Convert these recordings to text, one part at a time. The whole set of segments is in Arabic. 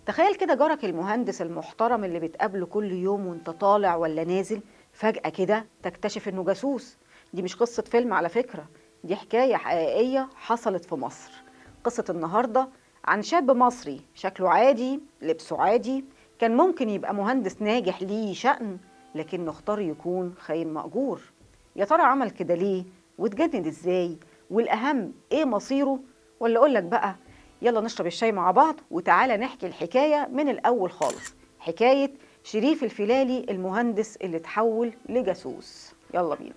تخيل كده جارك المهندس المحترم اللي بتقابله كل يوم وانت طالع ولا نازل، فجأة كده تكتشف انه جاسوس. دي مش قصة فيلم على فكرة، دي حكاية حقيقية حصلت في مصر. قصة النهاردة عن شاب مصري شكله عادي، لبسه عادي، كان ممكن يبقى مهندس ناجح ليه شأن، لكنه اختار يكون خاين مأجور. يا ترى عمل كده ليه؟ واتجنن ازاي؟ والأهم ايه مصيره؟ ولا اقولك بقى، يلا نشرب الشاي مع بعض وتعالى نحكي الحكاية من الأول خالص. حكاية شريف الفيلالي المهندس اللي اتحول لجاسوس. يلا بينا.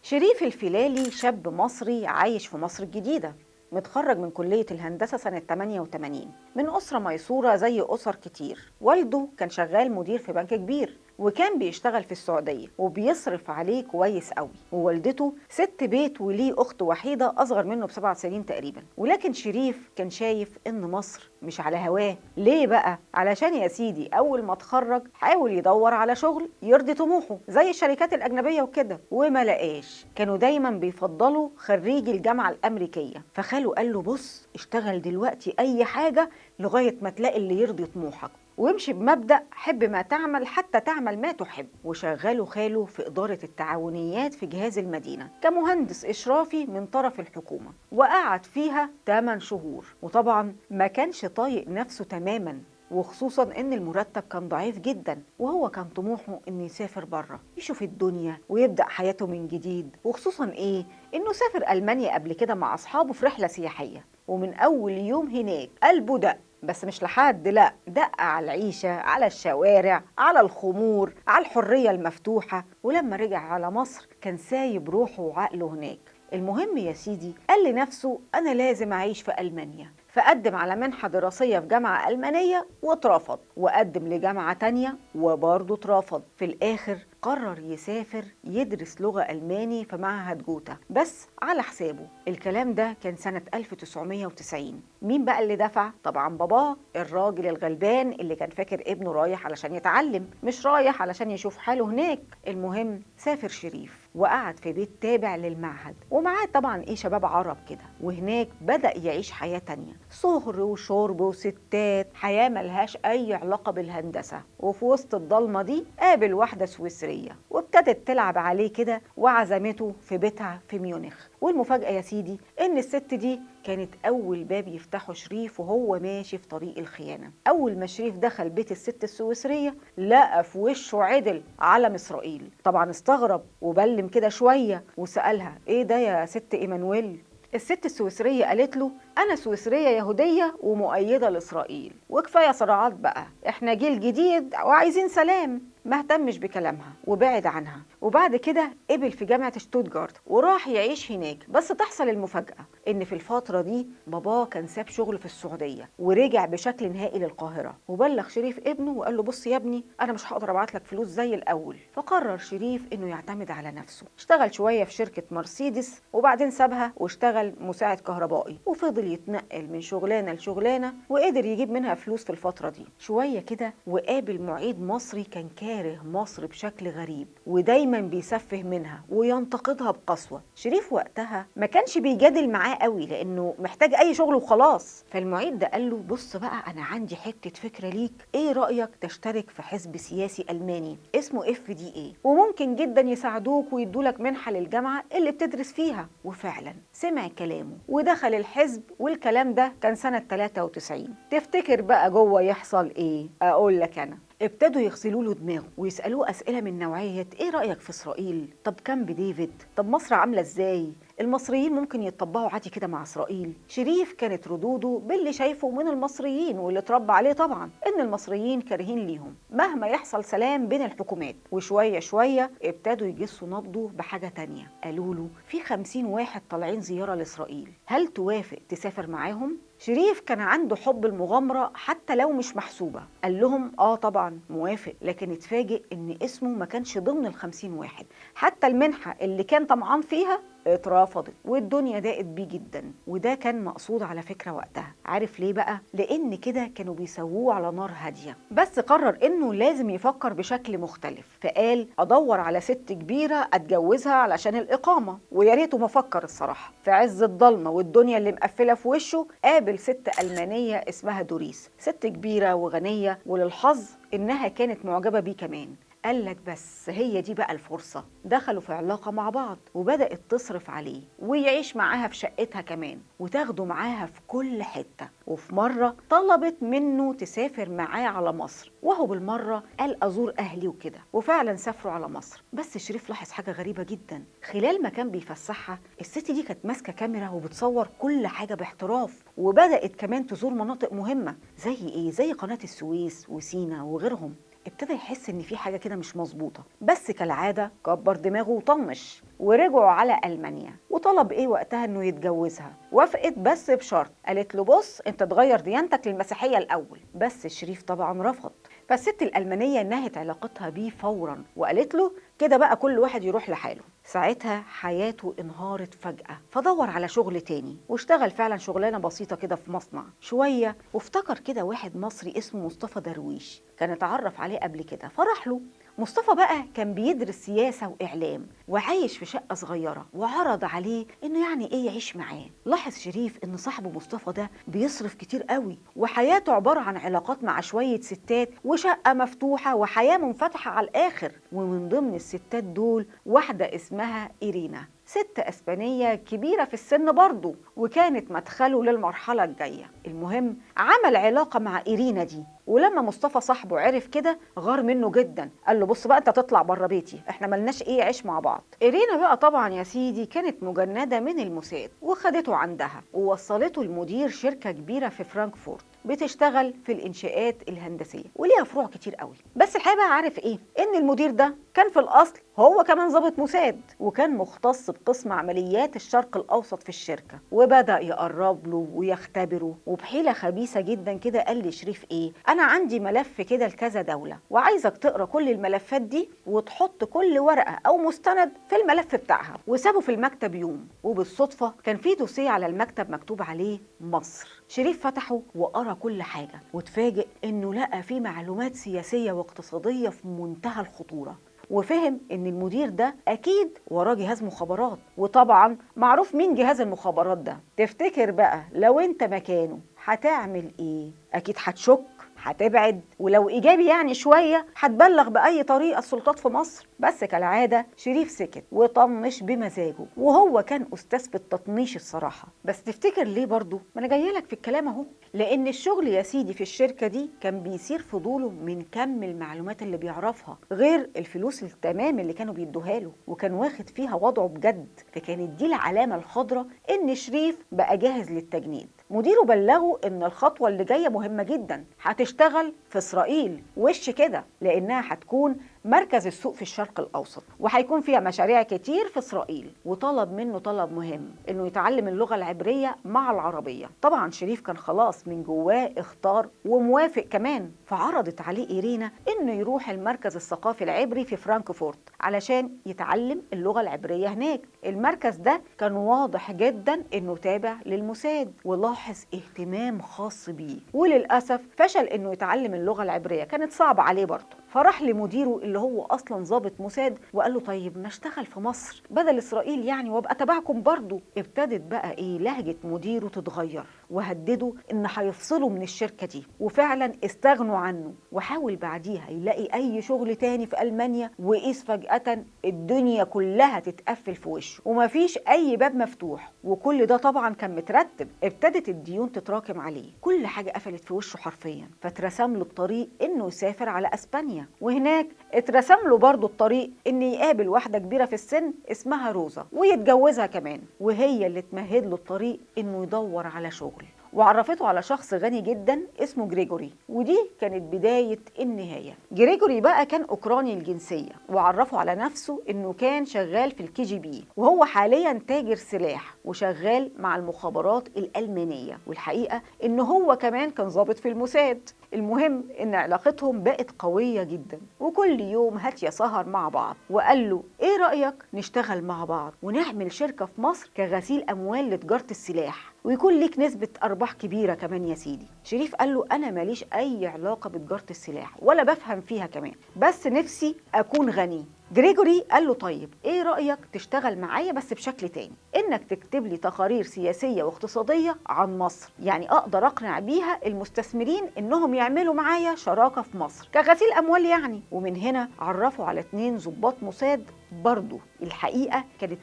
شريف الفيلالي شاب مصري عايش في مصر الجديدة، متخرج من كلية الهندسة سنة 88 من أسرة ميسورة زي أسر كتير. والده كان شغال مدير في بنك كبير، وكان بيشتغل في السعودية وبيصرف عليه كويس قوي. ووالدته ست بيت وليه أخت وحيدة أصغر منه ب7 سنين تقريبا. ولكن شريف كان شايف إن مصر مش على هواه. ليه بقى؟ علشان يا سيدي أول ما اتخرج حاول يدور على شغل يرضي طموحه زي الشركات الأجنبية وكده، وما لقاش. كانوا دايما بيفضلوا خريجي الجامعة الأمريكية. فخاله قال له بص، اشتغل دلوقتي أي حاجة لغاية ما تلاقي اللي يرضي طموحك، وامشي بمبدأ حب ما تعمل حتى تعمل ما تحب. وشغله خاله في إدارة التعاونيات في جهاز المدينة كمهندس إشرافي من طرف الحكومة، وقعد فيها 8 شهور. وطبعا ما كانش طايق نفسه تماما، وخصوصا ان المرتب كان ضعيف جدا، وهو كان طموحه انه يسافر بره يشوف الدنيا ويبدأ حياته من جديد. وخصوصا ايه؟ انه سافر ألمانيا قبل كده مع اصحابه في رحلة سياحية، ومن اول يوم هناك قلبه دق. بس مش لحد، لا، دق على العيشة، على الشوارع، على الخمور، على الحرية المفتوحة. ولما رجع على مصر كان سايب روحه وعقله هناك. المهم يا سيدي قال لنفسه أنا لازم أعيش في ألمانيا، فقدم على منحة دراسية في جامعة ألمانية واترفض، وقدم لجامعة تانية وبرضه اترفض. في الآخر قرر يسافر يدرس لغة ألماني في معهد جوتا بس على حسابه. الكلام ده كان سنة 1990. مين بقى اللي دفع؟ طبعا باباه، الراجل الغلبان اللي كان فاكر ابنه رايح علشان يتعلم مش رايح علشان يشوف حاله هناك. المهم سافر شريف وقعد في بيت تابع للمعهد، ومعاه طبعا شباب عرب كده. وهناك بدأ يعيش حياة تانية، سهر وشرب وستات، حياة ملهاش أي علاقة بالهندسة. وفي وسط الضلمة دي قابل واحدة سويسرية وابتدت تلعب عليه كده، وعزمته في بيتها في ميونخ. والمفاجأة يا سيدي إن الست دي كانت أول باب يفتحه شريف وهو ماشي في طريق الخيانة. أول ما شريف دخل بيت الست السويسرية لقى في وشه عدل علم إسرائيل. طبعا استغرب وبلم كده شوية وسألها إيه ده يا ست إيمانويل؟ الست السويسرية قالت له أنا سويسرية يهودية ومؤيدة لإسرائيل، وكفاية صراعات بقى، إحنا جيل جديد وعايزين سلام. ما اهتمش بكلامها وبعد عنها. وبعد كده قبل في جامعة شتوتجارت وراح يعيش هناك. بس تحصل المفاجأة إن في الفترة دي باباه كان ساب شغل في السعودية ورجع بشكل نهائي للقاهرة، وبلغ شريف ابنه وقال له بص يا ابني، أنا مش هقدر أبعت لك فلوس زي الأول. فقرر شريف إنه يعتمد على نفسه. اشتغل شوية في شركة مرسيدس وبعدين سابها واشتغل مساعد كهربائي، وفضل يتنقل من شغلانة لشغلانة وقدر يجيب منها فلوس في الفترة دي. شوية كده وقابل معيد مصري كان كاره مصر بشكل غريب ودايما بيسفه منها وينتقدها بقسوة. شريف وقتها ما كانش بيجادل معاه قوي لأنه محتاج أي شغل وخلاص. فالمعيد ده قال له بص بقى، أنا عندي حتة فكرة ليك، إيه رأيك تشترك في حزب سياسي ألماني اسمه FDA، وممكن جدا يساعدوك ويدولك منحة للجامعة اللي بتدرس فيها. وفعلا سمع كلامه ودخل الحزب، والكلام ده كان سنة 93. تفتكر بقى جوه يحصل إيه؟ أقول لك أنا. ابتدوا يغسلوا له دماغه ويسألوه أسئلة من نوعية إيه رأيك في إسرائيل؟ طب كامب ديفيد؟ طب مصر عاملة إزاي؟ المصريين ممكن يتطبعوا عادي كده مع إسرائيل؟ شريف كانت ردوده باللي شايفه من المصريين واللي اتربى عليه طبعا، إن المصريين كارهين ليهم مهما يحصل سلام بين الحكومات. وشوية شوية ابتدوا يجسوا نبضه بحاجة تانية. قالوا له في 50 واحد طالعين زيارة لإسرائيل، هل توافق تسافر معاهم؟ شريف كان عنده حب المغامرة حتى لو مش محسوبة. قال لهم طبعا موافق، لكن اتفاجئ ان اسمه ما كانش ضمن ال50 واحد. حتى المنحة اللي كان طمعان فيها اترفضت والدنيا ضاقت بيه جدا، وده كان مقصود على فكرة وقتها. عارف ليه بقى؟ لأن كده كانوا بيسووه على نار هادية. بس قرر إنه لازم يفكر بشكل مختلف، فقال أدور على ست كبيرة أتجوزها علشان الإقامة. ويا ريته ما فكر الصراحة. في عز الضلمة والدنيا اللي مقفلة في وشه قابل ست ألمانية اسمها دوريس، ست كبيرة وغنية، وللحظ إنها كانت معجبة بيه كمان. قال لك بس هي دي بقى الفرصة. دخلوا في علاقة مع بعض وبدأت تصرف عليه ويعيش معاها في شقتها كمان وتاخده معاها في كل حتة. وفي مرة طلبت منه تسافر معاه على مصر، وهو بالمرة قال أزور أهلي وكده، وفعلا سافروا على مصر. بس شريف لاحظ حاجة غريبة جدا. خلال ما كان بيفسحها الست دي كانت ماسكة كاميرا وبتصور كل حاجة باحتراف، وبدأت كمان تزور مناطق مهمة زي إيه؟ زي قناة السويس وسينا وغيرهم. ابتدى يحس ان في حاجه كده مش مظبوطه، بس كالعاده كبر دماغه وطنش. ورجعوا على المانيا وطلب ايه وقتها؟ انه يتجوزها. وافقت بس بشرط، قالت له بص انت تغير ديانتك للمسيحيه الاول. بس شريف طبعا رفض. فالست الألمانية نهت علاقتها بيه فورا وقالت له كده بقى كل واحد يروح لحاله. ساعتها حياته انهارت فجأة، فدور على شغل تاني واشتغل فعلا شغلانة بسيطة كده في مصنع شوية. وافتكر كده واحد مصري اسمه مصطفى درويش كان اتعرف عليه قبل كده فراح له. مصطفى بقى كان بيدرس سياسة وإعلام وعايش في شقة صغيرة، وعرض عليه إنه يعني إيه يعيش معاه. لاحظ شريف إن صاحبه مصطفى ده بيصرف كتير قوي، وحياته عبارة عن علاقات مع شوية ستات وشقة مفتوحة وحياة منفتحة على الآخر. ومن ضمن الستات دول واحدة اسمها إيرينا، ست أسبانية كبيرة في السن برضه، وكانت مدخله للمرحلة الجاية. المهم عمل علاقة مع إيرينا دي، ولما مصطفى صاحبه عرف كده غار منه جدا. قال له بص بقى انت تطلع بره بيتي، احنا ملناش ايه عيش مع بعض. إيرينا بقى طبعا يا سيدي كانت مجندة من الموساد، وخدته عندها ووصلته لمدير شركة كبيرة في فرانكفورت بتشتغل في الانشاءات الهندسيه وليها فروع كتير قوي. بس الحقيقه بقى عارف ايه؟ ان المدير ده كان في الاصل هو كمان ضابط موساد، وكان مختص بقسم عمليات الشرق الاوسط في الشركه. وبدا يقرب له ويختبره، وبحيله خبيثه جدا كده قال لشريف ايه؟ انا عندي ملف كده لكذا دوله، وعايزك تقرا كل الملفات دي وتحط كل ورقه او مستند في الملف بتاعها. وسابه في المكتب يوم، وبالصدفه كان في دوسيه على المكتب مكتوب عليه مصر. شريف فتحه وقرا كل حاجة، وتفاجئ انه لقى فيه معلومات سياسية واقتصادية في منتهى الخطورة. وفهم ان المدير ده اكيد وراه جهاز مخابرات، وطبعا معروف مين جهاز المخابرات ده. تفتكر بقى لو انت مكانه هتعمل ايه؟ اكيد هتشك، هتبعد، ولو ايجابي يعني شويه هتبلغ باي طريقه السلطات في مصر. بس كالعاده شريف سكت وطنش بمزاجه، وهو كان استاذ في التطنيش الصراحه. بس تفتكر ليه برضه؟ ما انا جايه لك في الكلام اهو. لان الشغل يا سيدي في الشركه دي كان بيثير فضوله من كم المعلومات اللي بيعرفها، غير الفلوس التمام اللي كانوا بيدوها له، وكان واخد فيها وضعه بجد. فكانت دي العلامه الخضراء ان شريف بقى جاهز للتجنيد. مديره بلغه ان الخطوه اللي جايه مهمه جدا، هتشتغل في اسرائيل وش كده، لانها هتكون مركز السوق في الشرق الاوسط، وهيكون فيها مشاريع كتير في اسرائيل. وطلب منه طلب مهم، انه يتعلم اللغه العبريه مع العربيه. طبعا شريف كان خلاص من جواه اختار وموافق كمان. فعرضت عليه إيرينا انه يروح المركز الثقافي العبري في فرانكفورت علشان يتعلم اللغه العبريه هناك. المركز ده كان واضح جدا انه تابع للموساد، ولاحظ اهتمام خاص بيه. وللاسف فشل انه يتعلم اللغه العبريه، كانت صعبه عليه برضه. فراح لمديره اللي هو اصلا ضابط موساد وقال له طيب ما اشتغل في مصر بدل اسرائيل يعني، وابقى تبعكم برضه. ابتدت بقى ايه؟ لهجه مديره تتغير، وهدده ان هيفصلوا من الشركه دي. وفعلا استغنوا عنه. وحاول بعديها يلاقي اي شغل تاني في المانيا، وقيس فجاه الدنيا كلها تتقفل في وشه ومفيش اي باب مفتوح. وكل ده طبعا كان مترتب. ابتدت الديون تتراكم عليه، كل حاجه قفلت في وشه حرفيا. فاترسم له الطريق انه يسافر على اسبانيا، وهناك اترسم له برضه الطريق ان يقابل واحده كبيره في السن اسمها روزا ويتجوزها كمان، وهي اللي تمهد له الطريق انه يدور على شغل. وعرفته على شخص غني جدا اسمه جريجوري، ودي كانت بداية النهاية. جريجوري بقى كان أوكراني الجنسية، وعرفه على نفسه إنه كان شغال في الكي جي بي، وهو حاليا تاجر سلاح وشغال مع المخابرات الألمانية، والحقيقة إنه هو كمان كان ضابط في الموساد. المهم إن علاقتهم بقت قوية جدا، وكل يوم هات يا سهر مع بعض، وقال له إيه رأيك نشتغل مع بعض ونعمل شركة في مصر كغسيل أموال لتجارة السلاح، ويكون ليك نسبة أرباح كبيرة كمان يا سيدي. شريف قال له أنا ماليش أي علاقة بتجارة السلاح ولا بفهم فيها كمان، بس نفسي أكون غني. جريجوري قال له طيب ايه رأيك تشتغل معايا بس بشكل تاني، انك تكتب لي تقارير سياسية واقتصادية عن مصر، يعني اقدر اقنع بيها المستثمرين انهم يعملوا معايا شراكة في مصر كغسيل اموال يعني. ومن هنا عرفوا على 2 ضباط موساد برضه الحقيقة كانت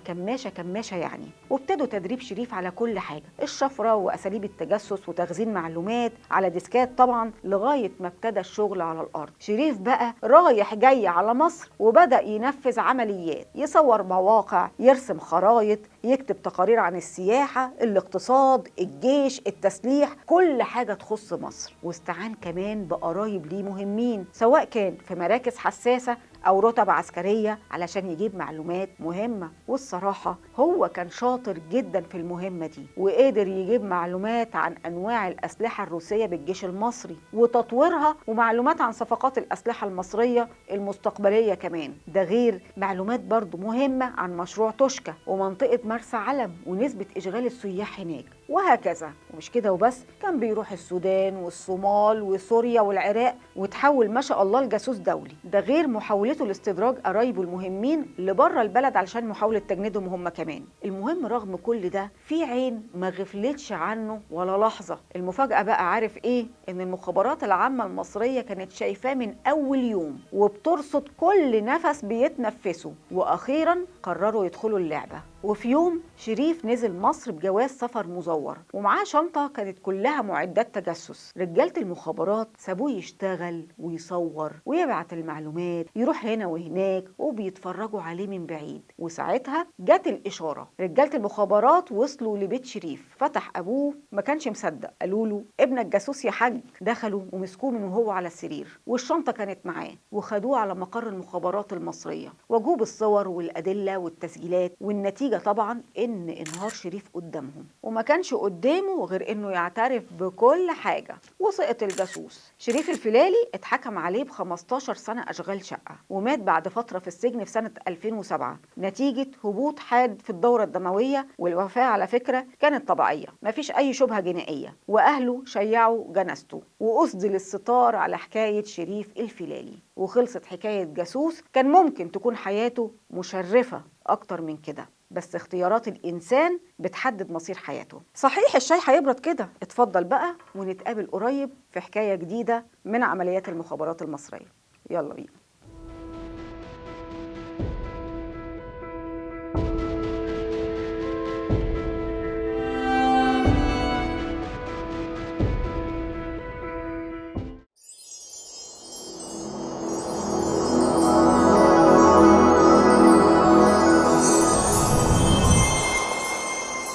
كماشة يعني، وابتدوا تدريب شريف على كل حاجة، الشفرة وأساليب التجسس وتخزين معلومات على ديسكات طبعا، لغاية ما ابتدى الشغل على الأرض. شريف بقى رايح جاي على مصر وبدأ ينفذ عمليات، يصور مواقع، يرسم خرايط، يكتب تقارير عن السياحة، الاقتصاد، الجيش، التسليح، كل حاجة تخص مصر. واستعان كمان بقرايب ليه مهمين، سواء كان في مراكز حساسة أو رتب عسكرية، علشان يجيب معلومات مهمة. والصراحة هو كان شاطر جدا في المهمة دي، وقدر يجيب معلومات عن أنواع الأسلحة الروسية بالجيش المصري وتطويرها، ومعلومات عن صفقات الأسلحة المصرية المستقبلية كمان. ده غير معلومات برضو مهمة عن مشروع توشكا ومنطقة مرسى علم ونسبة إشغال السياح هناك، وهكذا. ومش كده وبس، كان بيروح السودان والصومال وسوريا والعراق، وتحول ما شاء الله لجاسوس دولي. ده غير محاولته لاستدراج قرايبه المهمين لبره البلد علشان محاولة تجنيدهم هم كمان. المهم رغم كل ده في عين ما غفلتش عنه ولا لحظة. المفاجأة بقى عارف ايه؟ ان المخابرات العامة المصرية كانت شايفاه من اول يوم وبترصد كل نفس بيتنفسه، واخيرا قرروا يدخلوا اللعبة. وفي يوم شريف نزل مصر بجواز سفر مزور، ومعاه شنطة كانت كلها معدات تجسس. رجالة المخابرات سابوه يشتغل ويصور ويبعت المعلومات، يروح هنا وهناك وبيتفرجوا عليه من بعيد. وساعتها جت الإشارة، رجالة المخابرات وصلوا لبيت شريف. فتح أبوه ما كانش مصدق، قالوا له ابنك جاسوس يا حاج. دخلوا ومسكوه من وهو على السرير، والشنطة كانت معاه، وخدوه على مقر المخابرات المصرية، وجوه بالصور والأدلة والتسجيلات. والنتيجة طبعا ان انهار شريف قدامهم، وما كانش قدامه غير انه يعترف بكل حاجة. وسقط الجاسوس. شريف الفلالي اتحكم عليه ب 15 سنة اشغال شقة، ومات بعد فترة في السجن في سنة 2007 نتيجة هبوط حاد في الدورة الدموية. والوفاة على فكرة كانت طبيعية، مفيش اي شبهة جنائية، واهله شيعوا جنازته، واسدل الستار على حكاية شريف الفلالي، وخلصت حكاية جاسوس كان ممكن تكون حياته مشرفة اكتر من كده. بس اختيارات الإنسان بتحدد مصير حياته. صحيح الشاي هيبرد كده، اتفضل بقى ونتقابل قريب في حكاية جديدة من عمليات المخابرات المصرية. يلا بينا.